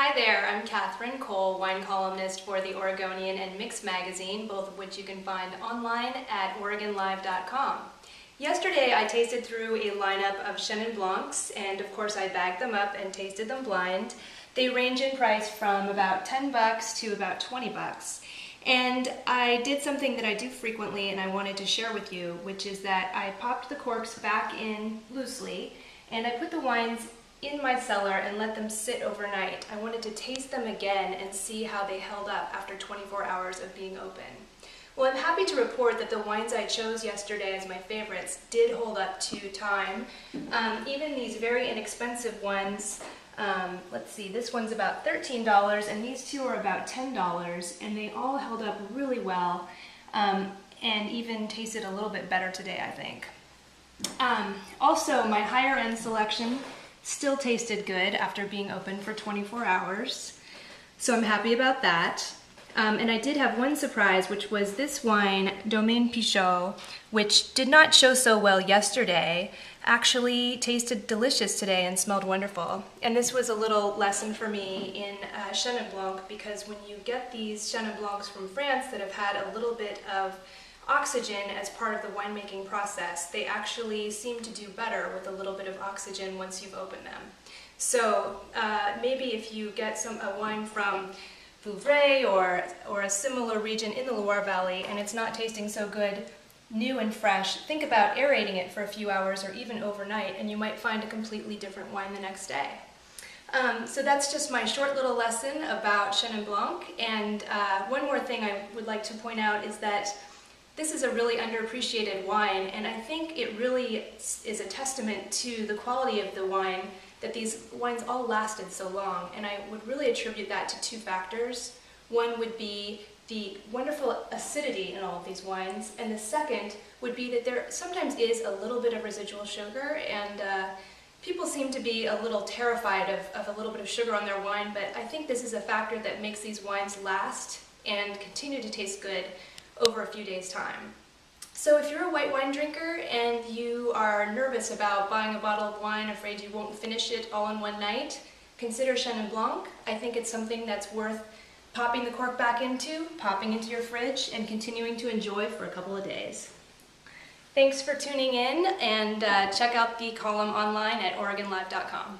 Hi there, I'm Catherine Cole, wine columnist for the Oregonian and Mix magazine, both of which you can find online at OregonLive.com. Yesterday I tasted through a lineup of Chenin Blancs, and of course I bagged them up and tasted them blind. They range in price from about $10 to about $20. And I did something that I do frequently and I wanted to share with you, which is that I popped the corks back in loosely and I put the wines in my cellar and let them sit overnight. I wanted to taste them again and see how they held up after 24 hours of being open. Well, I'm happy to report that the wines I chose yesterday as my favorites did hold up to time. Even these very inexpensive ones, let's see, this one's about $13 and these two are about $10, and they all held up really well and even tasted a little bit better today, I think. Also, my higher end selection still tasted good after being open for 24 hours, so I'm happy about that. And I did have one surprise, which was this wine, Domaine Pichot, which did not show so well yesterday, actually tasted delicious today and smelled wonderful. And this was a little lesson for me in Chenin Blanc, because when you get these Chenin Blancs from France that have had a little bit of oxygen as part of the winemaking process, they actually seem to do better with a little bit of oxygen once you've opened them. So maybe if you get a wine from Vouvray or a similar region in the Loire Valley and it's not tasting so good, new and fresh, think about aerating it for a few hours or even overnight, and you might find a completely different wine the next day. So that's just my short little lesson about Chenin Blanc. And one more thing I would like to point out is that this is a really underappreciated wine, and I think it really is a testament to the quality of the wine that these wines all lasted so long. And I would really attribute that to two factors. One would be the wonderful acidity in all of these wines, and the second would be that there sometimes is a little bit of residual sugar, and people seem to be a little terrified of a little bit of sugar on their wine, but I think this is a factor that makes these wines last and continue to taste good over a few days' time. So if you're a white wine drinker and you are nervous about buying a bottle of wine, afraid you won't finish it all in one night, consider Chenin Blanc. I think it's something that's worth popping the cork back into, popping into your fridge, and continuing to enjoy for a couple of days. Thanks for tuning in, and check out the column online at OregonLive.com.